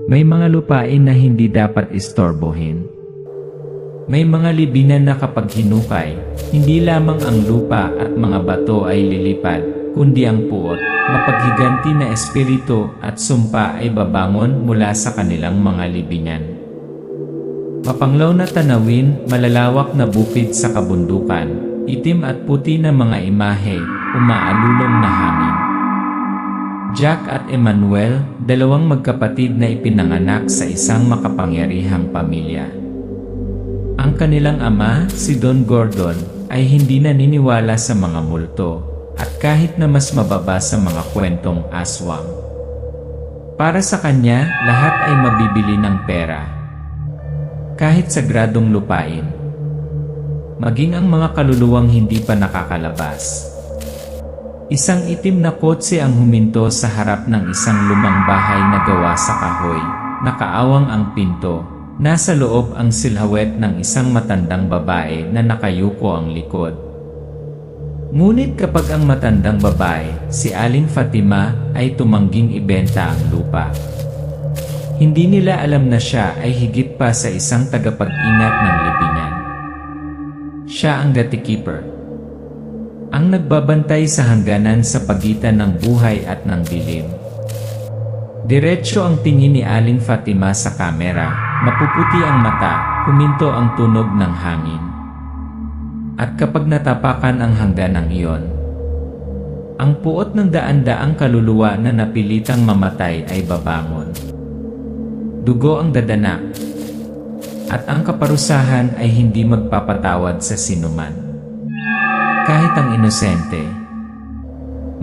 May mga lupain na hindi dapat istorbohin. May mga libinan na kapag hinukay, hindi lamang ang lupa at mga bato ay lilipad, kundi ang puot, mapaghiganti na espiritu at sumpa ay babangon mula sa kanilang mga libingan. Mapanglaw na tanawin, malalawak na bukid sa kabundukan, itim at puti na mga imahe, umaalulong na hangin. Jack at Emmanuel, dalawang magkapatid na ipinanganak sa isang makapangyarihang pamilya. Ang kanilang ama, si Don Gordon, ay hindi naniniwala sa mga multo, at kahit na mas mababa sa mga kwentong aswang. Para sa kanya, lahat ay mabibili ng pera. Kahit sagradong lupain. Maging ang mga kaluluwang hindi pa nakakalabas. Isang itim na kotse ang huminto sa harap ng isang lumang bahay na gawa sa kahoy. Nakaawang ang pinto. Nasa loob ang silhawet ng isang matandang babae na nakayuko ang likod. Ngunit kapag ang matandang babae, si Aling Fatima, ay tumangging ibenta ang lupa. Hindi nila alam na siya ay higit pa sa isang tagapag-ingat ng libingan. Siya ang gatekeeper. Ang nagbabantay sa hangganan sa pagitan ng buhay at ng dilim. Diretso ang tingin ni Aling Fatima sa kamera, mapuputi ang mata, huminto ang tunog ng hangin. At kapag natapakan ang hangganang iyon, ang puot ng daan-daang kaluluwa na napilitang mamatay ay babangon. Dugo ang dadanak, at ang kaparusahan ay hindi magpapatawad sa sinuman. Kahit ang inosente.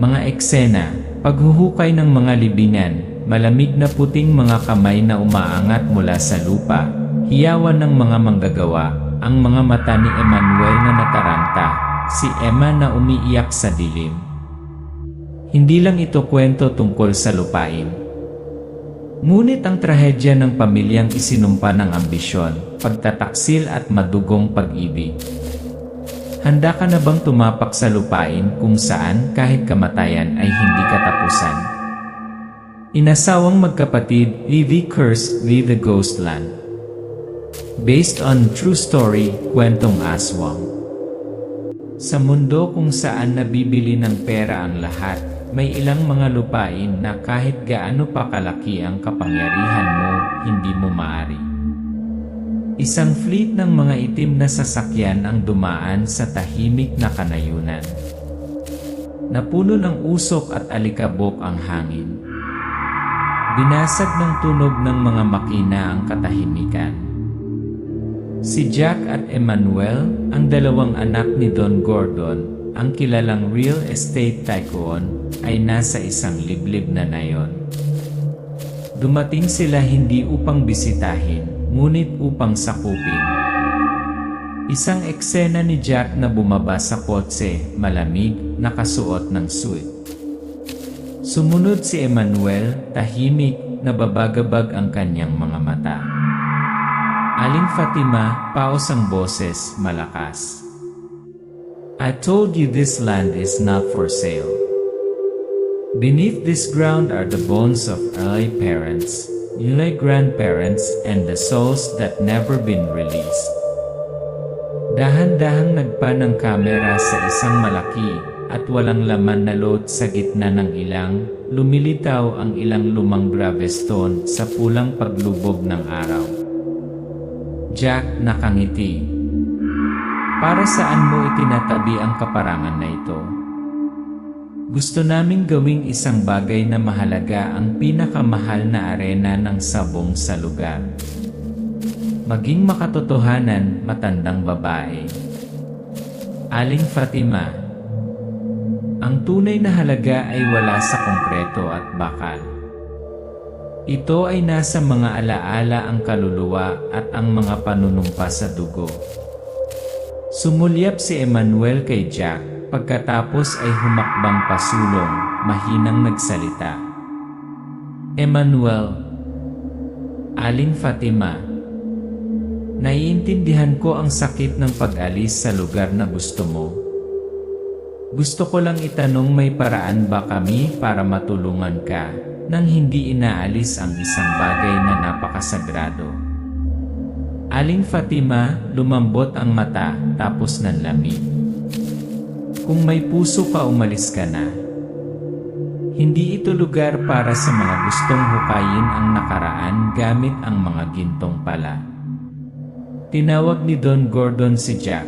Mga eksena, paghuhukay ng mga libingan, malamig na puting mga kamay na umaangat mula sa lupa, hiyawan ng mga manggagawa, ang mga mata ni Emmanuel na nataranta, si Emma na umiiyak sa dilim. Hindi lang ito kwento tungkol sa lupain. Ngunit ang trahedya ng pamilyang isinumpa ng ambisyon, pagtataksil at madugong pag-ibig. Handa ka na bang tumapak sa lupain kung saan kahit kamatayan ay hindi katapusan? Inasawang magkapatid, Livy Curse, Leave the Ghostland. Based on true story, kwentong aswang. Sa mundo kung saan nabibili ng pera ang lahat, may ilang mga lupain na kahit gaano pa kalaki ang kapangyarihan mo, hindi mo maari. Isang fleet ng mga itim na sasakyan ang dumaan sa tahimik na kanayunan. Napuno ng usok at alikabok ang hangin. Binasag ng tunog ng mga makina ang katahimikan. Si Jack at Emmanuel, ang dalawang anak ni Don Gordon, ang kilalang real estate tycoon, ay nasa isang liblib na nayon. Dumating sila hindi upang bisitahin, ngunit upang sakupin. Isang eksena ni Jack na bumaba sa kotse, malamig, nakasuot ng suit. Sumunod si Emmanuel, tahimik, nababagabag ang kanyang mga mata. Aling Fatima, paos ang boses, malakas. I told you this land is not for sale. Beneath this ground are the bones of early parents, early grandparents, and the souls that never been released. Dahan-dahang nagpan ng kamera sa isang malaki at walang laman na lot sa gitna ng ilang, lumilitaw ang ilang lumang gravestone sa pulang paglubog ng araw. Jack nakangiti. Para saan mo itinatabi ang kaparangan na ito? Gusto naming gawing isang bagay na mahalaga ang pinakamahal na arena ng sabong sa lugar. Maging makatotohanan, matandang babae. Aling Fatima. Ang tunay na halaga ay wala sa konkreto at bakal. Ito ay nasa mga alaala ang kaluluwa at ang mga panunumpa sa dugo. Sumulyap si Emmanuel kay Jack, pagkatapos ay humakbang pasulong, mahinang nagsalita. Emmanuel, Aling Fatima, naiintindihan ko ang sakit ng pag-alis sa lugar na gusto mo. Gusto ko lang itanong, may paraan ba kami para matulungan ka? nang hindi inaalis ang isang bagay na napakasagrado. Aling Fatima, lumambot ang mata tapos nanlamig. Kung may puso ka, umalis ka na. Hindi ito lugar para sa mga gustong hukayin ang nakaraan gamit ang mga gintong pala. Tinawag ni Don Gordon si Jack.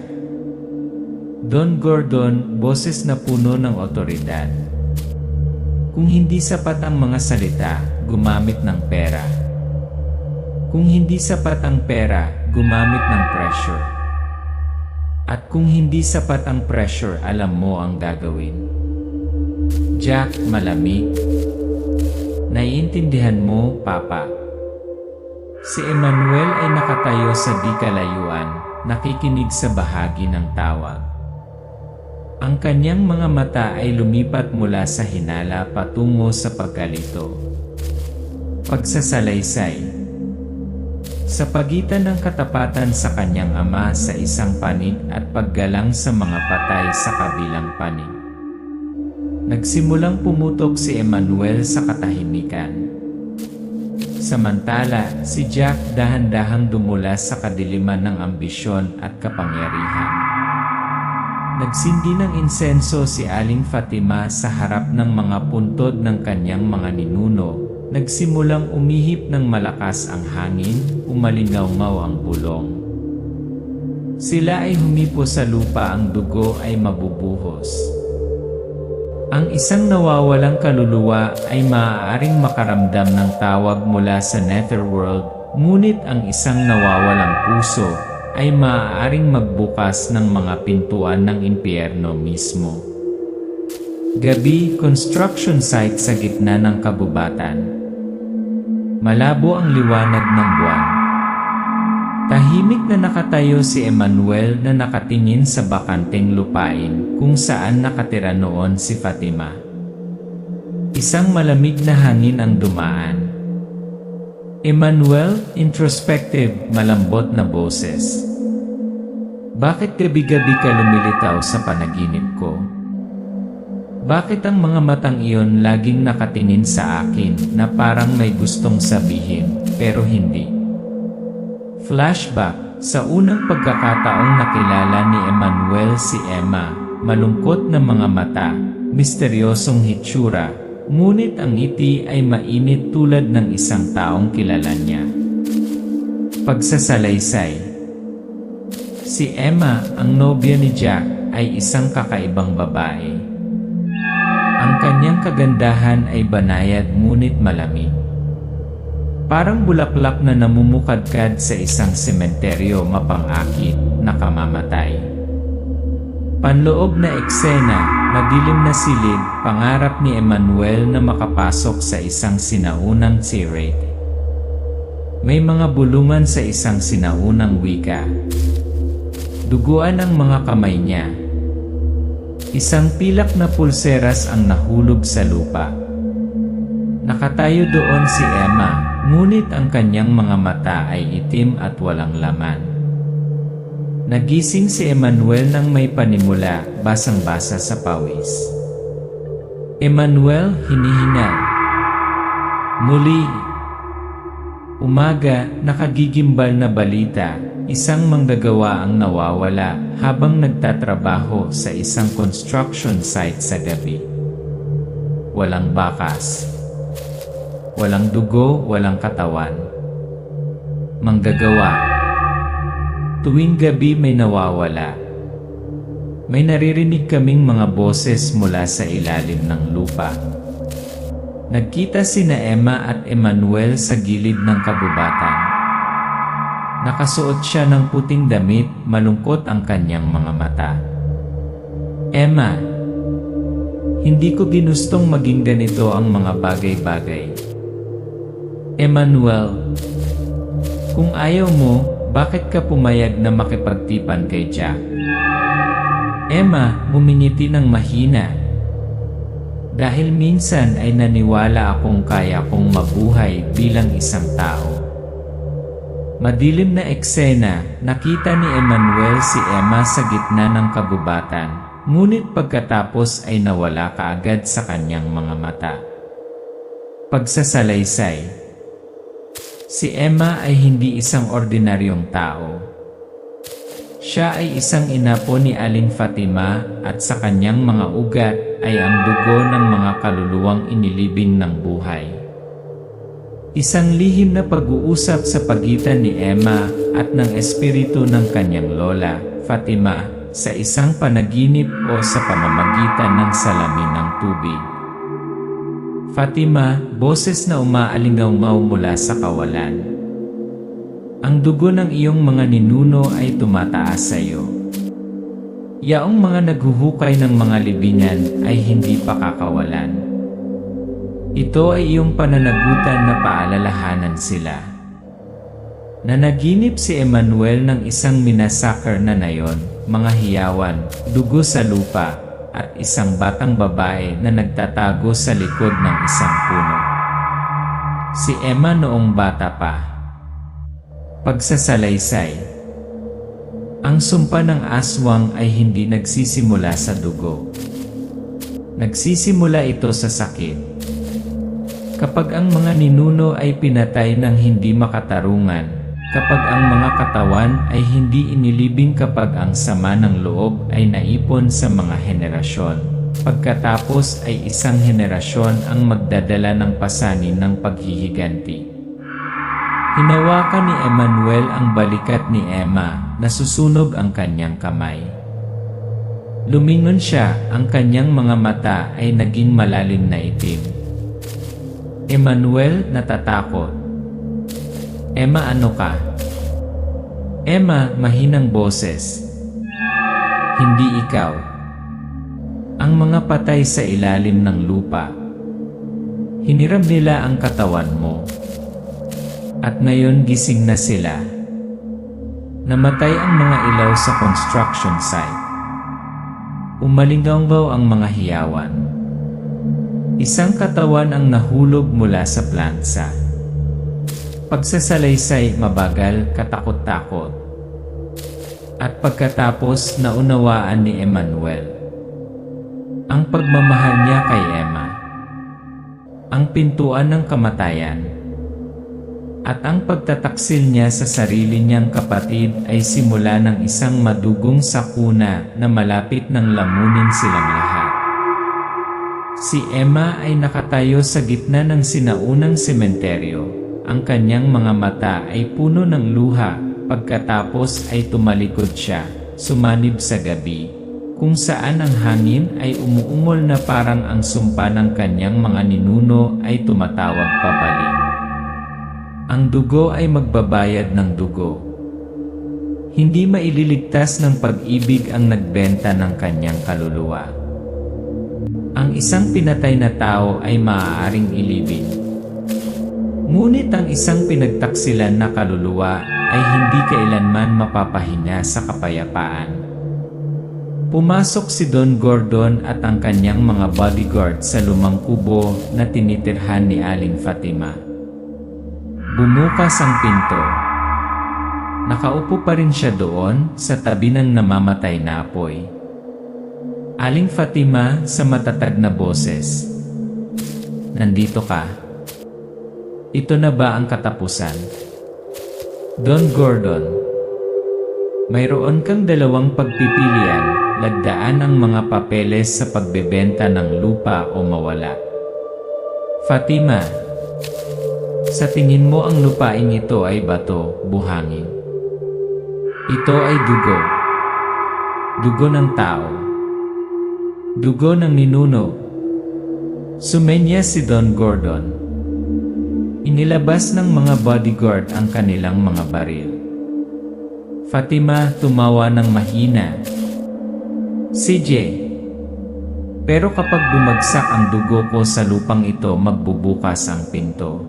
Don Gordon, boses na puno ng otoridad. Kung hindi sapat ang mga salita, gumamit ng pera. Kung hindi sapat ang pera, gumamit ng pressure. At kung hindi sapat ang pressure, alam mo ang gagawin. Jack, malamig. Naiintindihan mo, Papa. Si Emmanuel ay nakatayo sa di kalayuan, nakikinig sa bahagi ng tawag. Ang kanyang mga mata ay lumipat mula sa hinala patungo sa pagkalito. Pagsasalaysay. Sa pagitan ng katapatan sa kanyang ama sa isang panig at paggalang sa mga patay sa kabilang panig. Nagsimulang pumutok si Emmanuel sa katahimikan. Samantala, si Jack dahan-dahang dumulas sa kadiliman ng ambisyon at kapangyarihan. Nagsindi ng insenso si Aling Fatima sa harap ng mga puntod ng kanyang mga ninuno. Nagsimulang umihip ng malakas ang hangin, umalingaw-ngaw ang bulong. Sila ay humipo sa lupa, ang dugo ay mabubuhos. Ang isang nawawalang kaluluwa ay maaaring makaramdam ng tawag mula sa netherworld, ngunit ang isang nawawalang puso ay maaaring magbukas ng mga pintuan ng impyerno mismo. Gabi, construction site sa gitna ng kabubatan. Malabo ang liwanag ng buwan. Tahimik na nakatayo si Emmanuel na nakatingin sa bakanteng lupain kung saan nakatira noon si Fatima. Isang malamig na hangin ang dumaan. Emmanuel, introspective, malambot na boses. Bakit gabi-gabi ka lumilitaw sa panaginip ko? Bakit ang mga matang iyon laging nakatingin sa akin na parang may gustong sabihin, pero hindi? Flashback, sa unang pagkakataong nakilala ni Emmanuel si Emma, malungkot na mga mata, misteryosong hitsura, ngunit ang ngiti ay mainit tulad ng isang taong kilala niya. Pagsasalaysay. Si Emma, ang nobya ni Jack, ay isang kakaibang babae. Ang kanyang kagandahan ay banayad ngunit malamig. Parang bulaklak na namumukadkad sa isang sementeryo mapang-akit na kamamatay. Panloob na eksena, madilim na silid, pangarap ni Emmanuel na makapasok sa isang sinaunang tirade. May mga bulungan sa isang sinaunang wika. Duguan ang mga kamay niya. Isang pilak na pulseras ang nahulog sa lupa. Nakatayo doon si Emma, ngunit ang kanyang mga mata ay itim at walang laman. Nagising si Emmanuel nang may panimula, basang-basa sa pawis. Emmanuel, hinihingal. Muli. Umaga, nakagigimbal na balita, isang manggagawa ang nawawala habang nagtatrabaho sa isang construction site sa gabi. Walang bakas. Walang dugo, walang katawan. Manggagawa. Tuwing gabi may nawawala. May naririnig kaming mga boses mula sa ilalim ng lupa. Nagkita sina Emma at Emmanuel sa gilid ng kabubatan. Nakasuot siya ng puting damit, malungkot ang kanyang mga mata. Emma, hindi ko ginustong maging ganito ang mga bagay-bagay. Emmanuel, kung ayaw mo, bakit ka pumayag na makipagtipan kay Jack? Emma, ngumingiti ng mahina. Dahil minsan ay naniwala akong kaya kong mabuhay bilang isang tao. Madilim na eksena, nakita ni Emmanuel si Emma sa gitna ng kabubatan, ngunit pagkatapos ay nawala kaagad sa kanyang mga mata. Pagsasalaysay. Si Emma ay hindi isang ordinaryong tao. Siya ay isang inapo ni Aling Fatima at sa kanyang mga ugat ay ang dugo ng mga kaluluwang inilibing ng buhay. Isang lihim na pag-uusap sa pagitan ni Emma at ng espiritu ng kanyang lola, Fatima, sa isang panaginip o sa pamamagitan ng salamin ng tubig. Fatima, boses na umaalingaw mula sa kawalan. Ang dugo ng iyong mga ninuno ay tumataas sa iyo. Yaong mga naghuhukay ng mga libingan ay hindi pa kakawalan. Ito ay iyong pananagutan na paalalahanan sila. Nanaginip si Emmanuel ng isang minasakar na nayon, mga hiyawan, dugo sa lupa, at isang batang babae na nagtatago sa likod ng isang puno. Si Emma noong bata pa. Pagsasalaysay. Ang sumpa ng aswang ay hindi nagsisimula sa dugo. Nagsisimula ito sa sakit. Kapag ang mga ninuno ay pinatay ng hindi makatarungan, kapag ang mga katawan ay hindi inilibing, kapag ang sama ng loob ay naipon sa mga henerasyon, pagkatapos ay isang henerasyon ang magdadala ng pasanin ng paghihiganti. Hinawakan ni Emmanuel ang balikat ni Emma, nasusunog ang kanyang kamay. Lumingon siya, ang kanyang mga mata ay naging malalim na itim. Emmanuel, natatakot. Emma, ano ka? Emma, mahinang boses. Hindi ikaw. Ang mga patay sa ilalim ng lupa. Hiniram nila ang katawan mo. At ngayon gising na sila. Namatay ang mga ilaw sa construction site. Umalinggaw ang mga hiyawan. Isang katawan ang nahulog mula sa plansa. Pagsasalaysay, mabagal, katakot-takot. At pagkatapos naunawaan ni Emmanuel ang pagmamahal niya kay Emma, ang pintuan ng kamatayan, at ang pagtataksil niya sa sarili niyang kapatid ay simula ng isang madugong sakuna na malapit ng lamunin silang lahat. Si Emma ay nakatayo sa gitna ng sinaunang sementeryo. Ang kanyang mga mata ay puno ng luha, pagkatapos ay tumalikod siya, sumanib sa gabi, kung saan ang hangin ay umuungol na parang ang sumpa ng kanyang mga ninuno ay tumatawag pabalik. Ang dugo ay magbabayad ng dugo. Hindi maililigtas ng pag-ibig ang nagbenta ng kanyang kaluluwa. Ang isang pinatay na tao ay maaaring ilibing. Ngunit ang isang pinagtaksilan na kaluluwa ay hindi kailanman mapapahinga sa kapayapaan. Pumasok si Don Gordon at ang kanyang mga bodyguard sa lumang kubo na tinitirhan ni Aling Fatima. Bumukas ang pinto. Nakaupo pa rin siya doon sa tabi ng namamatay na apoy. Aling Fatima, sa matatag na boses. Nandito ka. Ito na ba ang katapusan? Don Gordon, mayroon kang dalawang pagpipilian, lagdaan ang mga papeles sa pagbebenta ng lupa o mawala. Fatima, sa tingin mo ang lupain ito ay bato, buhangin? Ito ay dugo. Dugo ng tao. Dugo ng ninuno. Sumenya si Don Gordon. Inilabas ng mga bodyguard ang kanilang mga baril. Fatima tumawa ng mahina. CJ, pero kapag bumagsak ang dugo ko sa lupang ito, magbubukas ang pinto.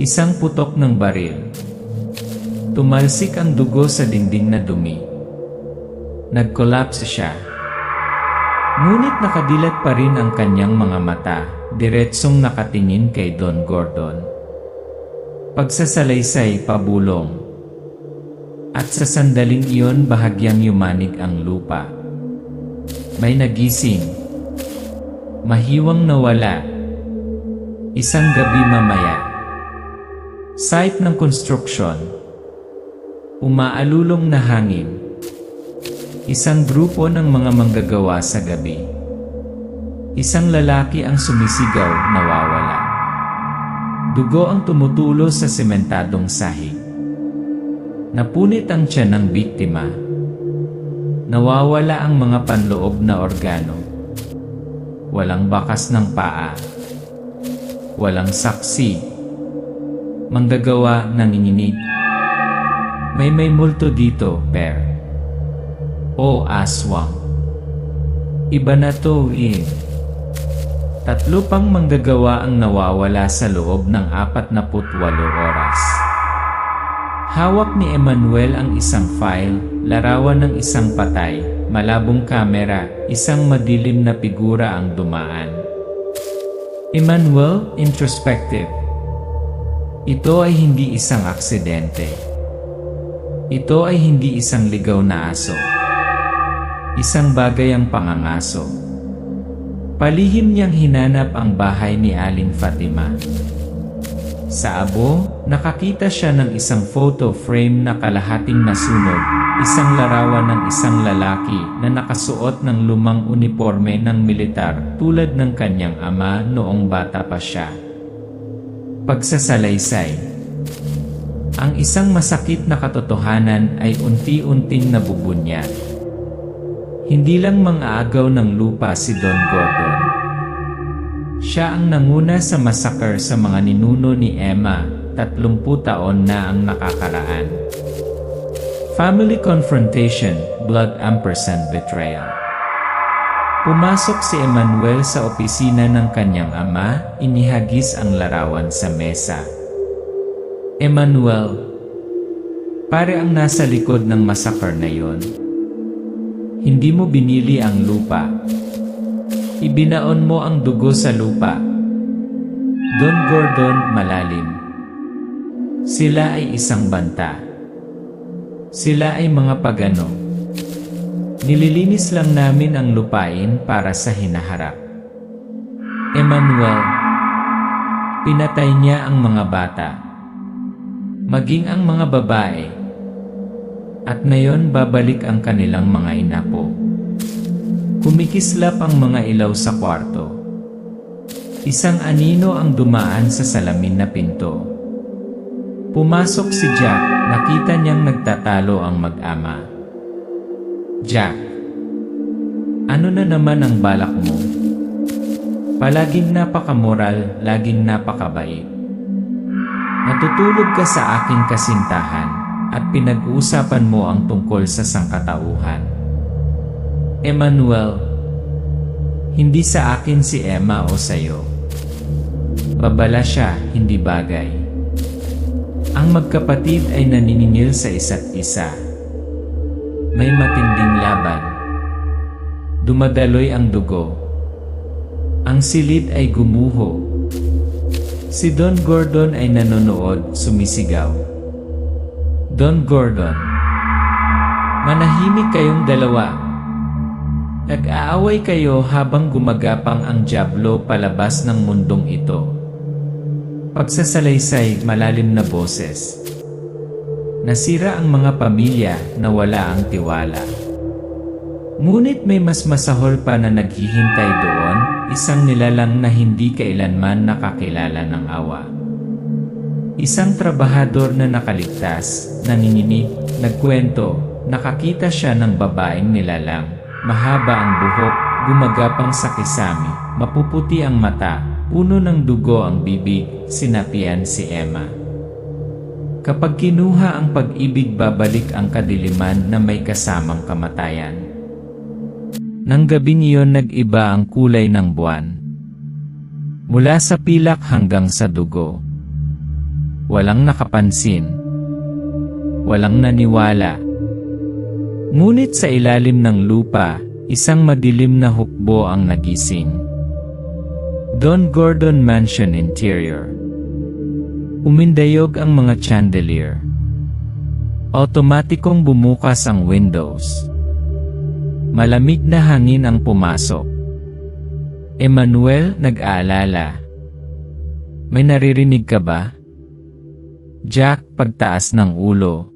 Isang putok ng baril. Tumalsik ang dugo sa dingding na dumi. Nag-collapse siya. Ngunit nakadilat pa rin ang kanyang mga mata, diretsong nakatingin kay Don Gordon. Pagsasalaysay, pabulong. At sa sandaling iyon bahagyang yumanig ang lupa. May nagising. Mahiwang nawala. Isang gabi mamaya. Site ng construction. Umaalulong na hangin. Isang grupo ng mga manggagawa sa gabi. Isang lalaki ang sumisigaw, nawawala. Dugo ang tumutulo sa sementadong sahig. Napunit ang tiyan ng biktima. Nawawala ang mga panloob na organo. Walang bakas ng paa. Walang saksi. Manggagawa nanginginig. May multo dito, per. O aswang. Iba na to, eh. 3 pang manggagawa ang nawawala sa loob ng 48 oras. Hawak ni Emmanuel ang isang file, larawan ng isang patay, malabong kamera, isang madilim na figura ang dumaan. Emmanuel, introspective. Ito ay hindi isang aksidente. Ito ay hindi isang ligaw na aso. Isang bagay ang pangangaso. Palihim niyang hinanap ang bahay ni Aling Fatima. Sa abo, nakakita siya ng isang photo frame na kalahating nasunog, isang larawan ng isang lalaki na nakasuot ng lumang uniforme ng militar tulad ng kanyang ama noong bata pa siya. Pagsasalaysay. Ang isang masakit na katotohanan ay unti-unting nabubunyag. Hindi lang mang-aagaw ng lupa si Don Gordon. Siya ang nanguna sa massacre sa mga ninuno ni Emma, 30 taon na ang nakakaraan. Family confrontation, blood ampersand betrayal. Pumasok si Emmanuel sa opisina ng kanyang ama, inihagis ang larawan sa mesa. Emmanuel, pare ang nasa likod ng massacre na yon. Hindi mo binili ang lupa. Ibinaon mo ang dugo sa lupa. Don Gordon, malalim. Sila ay isang banta. Sila ay mga pagano. Nililinis lang namin ang lupain para sa hinaharap. Emmanuel, pinatay niya ang mga bata. Maging ang mga babae. At ngayon babalik ang kanilang mga inapo. Kumikislap ang mga ilaw sa kwarto. Isang anino ang dumaan sa salamin na pinto. Pumasok si Jack, nakita niyang nagtatalo ang mag-ama. Jack, ano na naman ang balak mo? Palaging napakamoral, laging napakabait. Natutulog ka sa aking kasintahan at pinag-uusapan mo ang tungkol sa sangkatauhan. Emmanuel, hindi sa akin si Emma o sayo. Babala siya, hindi bagay. Ang magkapatid ay naniningil sa isa't isa. May matinding laban. Dumadaloy ang dugo. Ang silid ay gumuho. Si Don Gordon ay nanonood, sumisigaw. Don Gordon, manahimik kayong dalawa. Nag-aaway kayo habang gumagapang ang dyablo palabas ng mundong ito. Pagsasalaysay, malalim na boses. Nasira ang mga pamilya na wala ang tiwala. Ngunit may mas masahol pa na naghihintay doon, isang nilalang na hindi kailanman nakakilala ng awa. Isang trabahador na nakaligtas, nanginginig, nagkwento, nakakita siya ng babaeng nilalang. Mahaba ang buhok, gumagapang sa kisami, mapuputi ang mata, puno ng dugo ang bibig, sinapian si Emma. Kapag kinuha ang pag-ibig, babalik ang kadiliman na may kasamang kamatayan. Nang gabing iyon, nag-iba ang kulay ng buwan. Mula sa pilak hanggang sa dugo. Walang nakapansin. Walang naniwala. Ngunit sa ilalim ng lupa, isang madilim na hukbo ang nagising. Don Gordon Mansion Interior. Umindayog ang mga chandelier. Automatikong bumukas ang windows. Malamig na hangin ang pumasok. Emmanuel, nag-aalala. May naririnig ka ba? Jack, pagtaas ng ulo.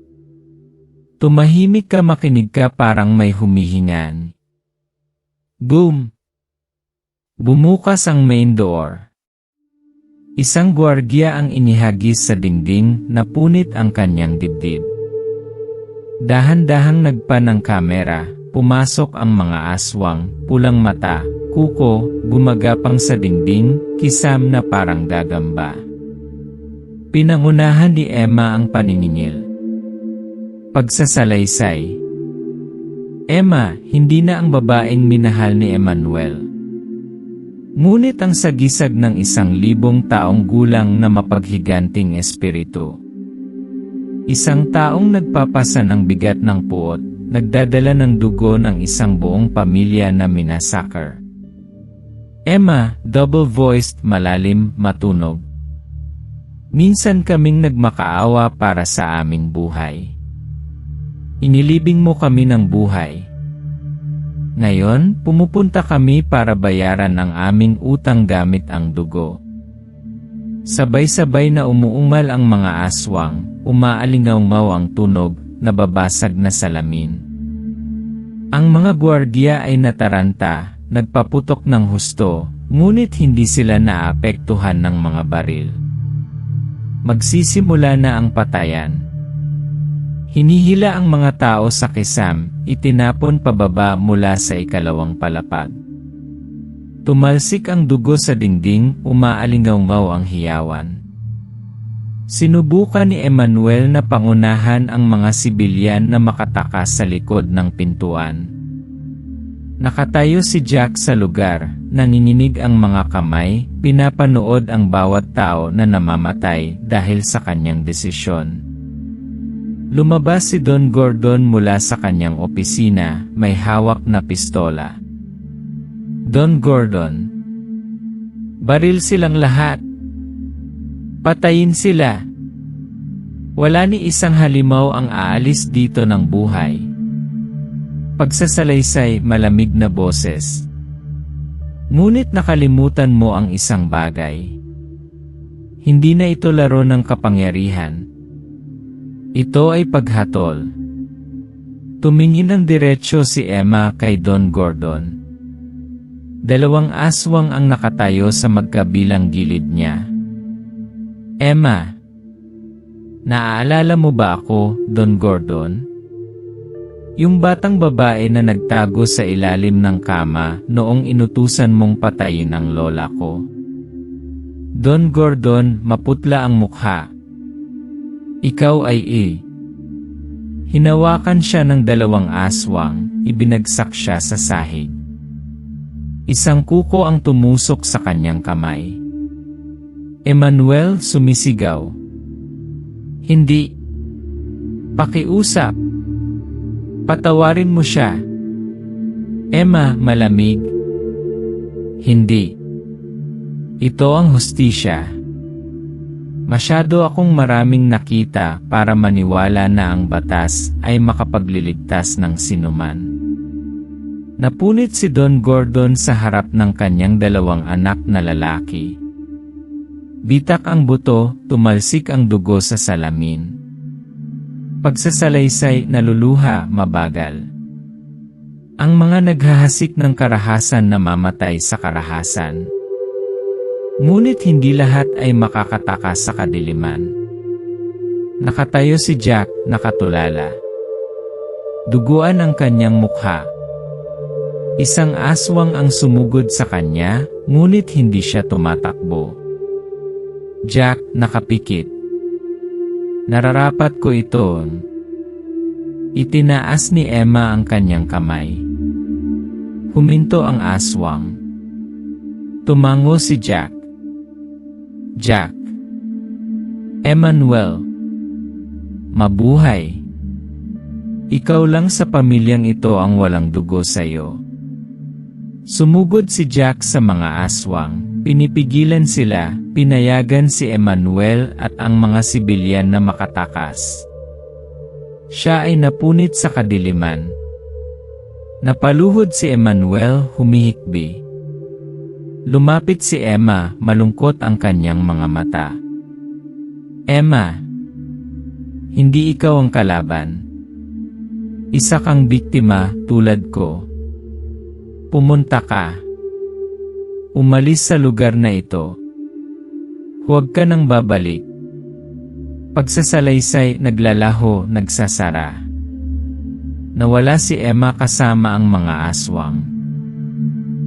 Tumahimik ka, makinig ka, parang may humihingan. Boom! Bumukas ang main door. Isang gwardiya ang inihagis sa dingding, napunit ang kanyang dibdib. Dahan-dahang nagpa ng kamera, pumasok ang mga aswang, pulang mata, kuko, gumagapang sa dingding, kisam na parang gagamba. Pinangunahan ni Emma ang paniningil. Pagsasalaysay. Emma, hindi na ang babaeng minahal ni Emmanuel. Ngunit ang sagisag ng 1,000 taong gulang na mapaghiganting espiritu. Isang taong nagpapasa ng bigat ng puot, nagdadala ng dugo ng isang buong pamilya na minasakar. Emma, double-voiced, malalim, matunog. Minsan kaming nagmakaawa para sa aming buhay. Inilibing mo kami ng buhay. Ngayon, pumupunta kami para bayaran ang aming utang gamit ang dugo. Sabay-sabay na umuumal ang mga aswang, umaalingaw-ngaw ang tunog, nababasag na salamin. Ang mga gwardiya ay nataranta, nagpaputok ng husto, ngunit hindi sila naapektuhan ng mga baril. Magsisimula na ang patayan. Hinihila ang mga tao sa kisam, itinapon pababa mula sa 2nd palapag. Tumalsik ang dugo sa dingding, umaalingaw-ngaw ang hiyawan. Sinubukan ni Emmanuel na pangunahan ang mga sibilyan na makatakas sa likod ng pintuan. Nakatayo si Jack sa lugar, nanginginig ang mga kamay, pinapanood ang bawat tao na namamatay dahil sa kanyang desisyon. Lumabas si Don Gordon mula sa kanyang opisina, may hawak na pistola. Don Gordon. Baril silang lahat. Patayin sila. Wala ni isang halimaw ang aalis dito ng buhay. Pagsasalaysay, malamig na boses. Ngunit nakalimutan mo ang isang bagay. Hindi na ito laro ng kapangyarihan. Ito ay paghatol. Tumingin ng diretsyo si Emma kay Don Gordon. 2 aswang ang nakatayo sa magkabilang gilid niya. Emma, naaalala mo ba ako, Don Gordon? Yung batang babae na nagtago sa ilalim ng kama noong inutusan mong patayin ang lola ko. Don Gordon, maputla ang mukha. Ikaw ay Hinawakan siya ng 2 aswang, ibinagsak siya sa sahig. Isang kuko ang tumusok sa kanyang kamay. Emmanuel, sumisigaw. Hindi. Pakiusap. Patawarin mo siya. Emma, malamig. Hindi. Ito ang hustisya. Masyado akong maraming nakita para maniwala na ang batas ay makapagliligtas ng sinuman. Napunit si Don Gordon sa harap ng kanyang 2 anak na lalaki. Bitak ang buto, tumalsik ang dugo sa salamin. Pagsasalaysay, naluluha, mabagal. Ang mga naghahasik ng karahasan namamatay sa karahasan. Ngunit hindi lahat ay makakatakas sa kadiliman. Nakatayo si Jack, nakatulala. Duguan ang kanyang mukha. Isang aswang ang sumugod sa kanya, ngunit hindi siya tumatakbo. Jack, nakapikit. Nararapat ko ito. Itinaas ni Emma ang kanyang kamay. Huminto ang aswang. Tumango si Jack. Jack. Emmanuel. Mabuhay. Ikaw lang sa pamilyang ito ang walang dugo sa iyo. Sumugod si Jack sa mga aswang, pinipigilan sila, pinayagan si Emmanuel at ang mga sibilyan na makatakas. Siya ay napunit sa kadiliman. Napaluhod si Emmanuel, humihikbi. Lumapit si Emma, malungkot ang kanyang mga mata. Emma, hindi ikaw ang kalaban. Isa kang biktima tulad ko. Pumunta ka. Umalis sa lugar na ito. Huwag ka nang babalik. Pagsasalaysay, naglalaho, nagsasara. Nawala si Emma kasama ang mga aswang.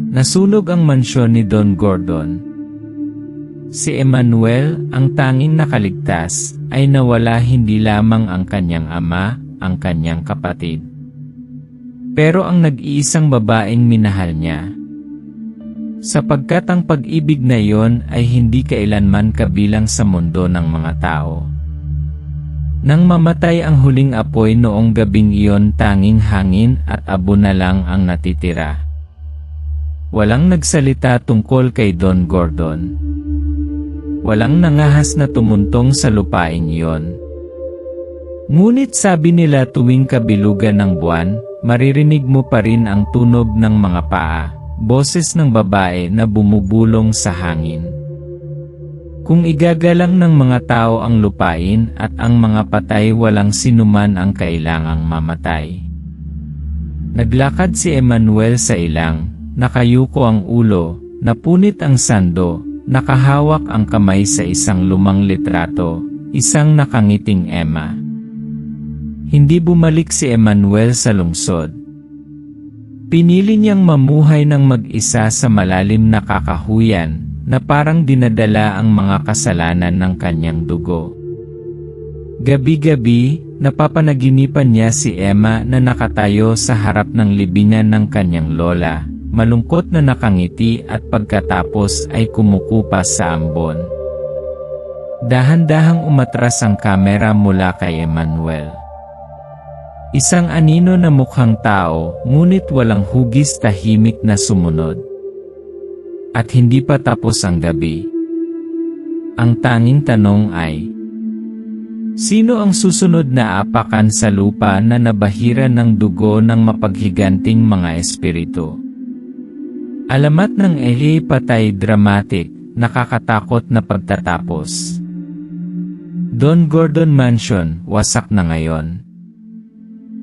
Nasunog ang mansyon ni Don Gordon. Si Emmanuel, ang tanging nakaligtas, ay nawala hindi lamang ang kanyang ama, ang kanyang kapatid. Pero ang nag-iisang babaeng minahal niya. Sapagkat ang pag-ibig na iyon ay hindi kailanman kabilang sa mundo ng mga tao. Nang mamatay ang huling apoy noong gabing iyon, tanging hangin at abo na lang ang natitira. Walang nagsalita tungkol kay Don Gordon. Walang nangahas na tumuntong sa lupaing iyon. Ngunit sabi nila tuwing kabilugan ng buwan, maririnig mo pa rin ang tunog ng mga paa, boses ng babae na bumubulong sa hangin. Kung igagalang ng mga tao ang lupain at ang mga patay, walang sinuman ang kailangang mamatay. Naglakad si Emmanuel sa ilang, nakayuko ang ulo, napunit ang sando, nakahawak ang kamay sa isang lumang litrato, isang nakangiting Emma. Hindi bumalik si Emmanuel sa lungsod. Pinili niyang mamuhay ng mag-isa sa malalim na kakahuyan, na parang dinadala ang mga kasalanan ng kanyang dugo. Gabi-gabi, napapanaginipan niya si Emma na nakatayo sa harap ng libingan ng kanyang lola, malungkot na nakangiti at pagkatapos ay kumukupas sa ambon. Dahan-dahang umatras ang kamera mula kay Emmanuel. Isang anino na mukhang tao, ngunit walang hugis, tahimik na sumunod. At hindi pa tapos ang gabi. Ang tanging tanong ay, sino ang susunod na apakan sa lupa na nabahira ng dugo ng mapaghiganting mga espiritu? Alamat ng Eli Patay, dramatic, nakakatakot na pagtatapos. Don Gordon Mansion, wasak na ngayon.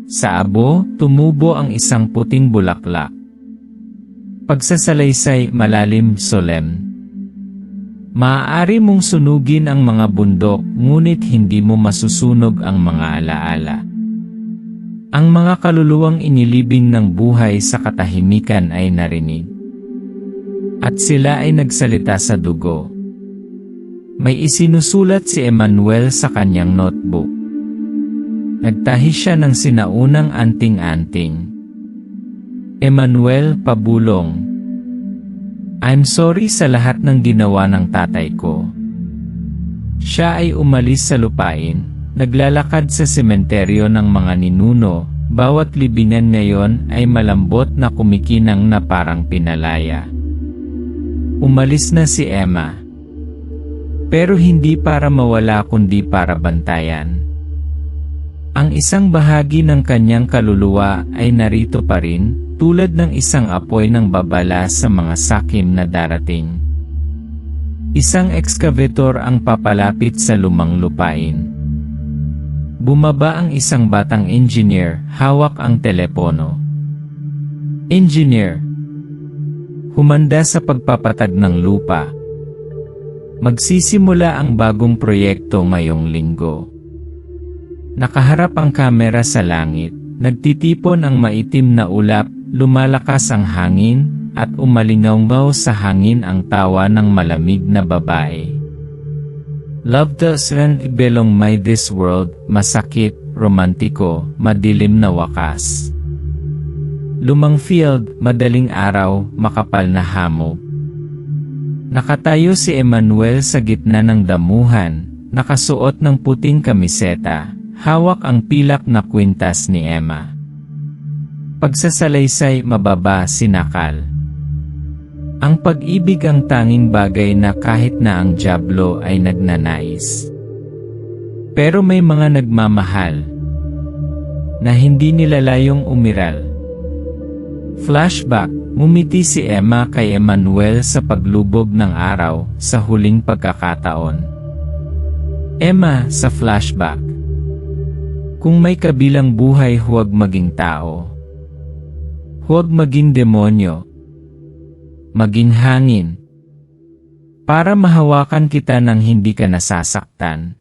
Sa abo, tumubo ang isang puting bulaklak. Pagsasalaysay, malalim, solemn. Maaari mong sunugin ang mga bundok, ngunit hindi mo masusunog ang mga alaala. Ang mga kaluluwang inilibing ng buhay sa katahimikan ay narinig. At sila ay nagsalita sa dugo. May isinusulat si Emmanuel sa kanyang notebook. Nagtahi siya ng sinaunang anting-anting. Emmanuel, pabulong. I'm sorry sa lahat ng ginawa ng tatay ko. Siya ay umalis sa lupain, naglalakad sa sementeryo ng mga ninuno, bawat libingan ngayon ay malambot na kumikinang na parang pinalaya. Umalis na si Emma. Pero hindi para mawala kundi para bantayan. Ang isang bahagi ng kanyang kaluluwa ay narito pa rin, tulad ng isang apoy ng babala sa mga sakim na darating. Isang excavator ang papalapit sa lumang lupain. Bumaba ang isang batang engineer, hawak ang telepono. Engineer, humanda sa pagpapatag ng lupa. Magsisimula ang bagong proyekto ngayong linggo. Nakaharap ang kamera sa langit, nagtitipon ang maitim na ulap, lumalakas ang hangin, at umalingaw sa hangin ang tawa ng malamig na babae. Love doesn't belong my this world, masakit, romantiko, madilim na wakas. Lumang field, madaling araw, makapal na hamog. Nakatayo si Emmanuel sa gitna ng damuhan, nakasuot ng puting kamiseta, hawak ang pilak na kwintas ni Emma. Pagsasalaysay, mababa, sinakal. Ang pag-ibig ang tanging bagay na kahit na ang dyablo ay nagnanais. Pero may mga nagmamahal na hindi nila layong umiral. Flashback, ngumiti si Emma kay Emmanuel sa paglubog ng araw sa huling pagkakataon. Emma sa flashback. Kung may kabilang buhay, huwag maging tao. Huwag maging demonyo. Maging hangin. Para mahawakan kita nang hindi ka nasasaktan.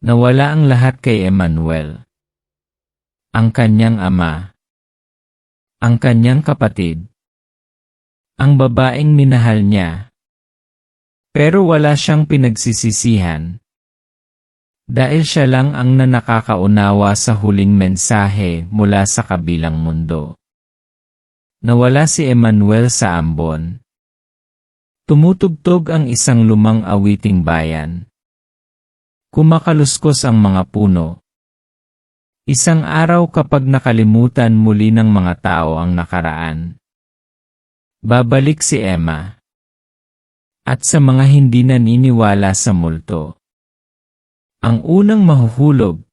Nawala ang lahat kay Emmanuel. Ang kanyang ama. Ang kanyang kapatid. Ang babaeng minahal niya. Pero wala siyang pinagsisisihan. Dahil siya lang ang nakakaunawa sa huling mensahe mula sa kabilang mundo. Nawala si Emmanuel sa ambon. Tumutugtog ang isang lumang awiting bayan. Kumakaluskos ang mga puno. Isang araw kapag nakalimutan muli ng mga tao ang nakaraan. Babalik si Emma. At sa mga hindi naniniwala sa multo. Ang unang mahuhulog,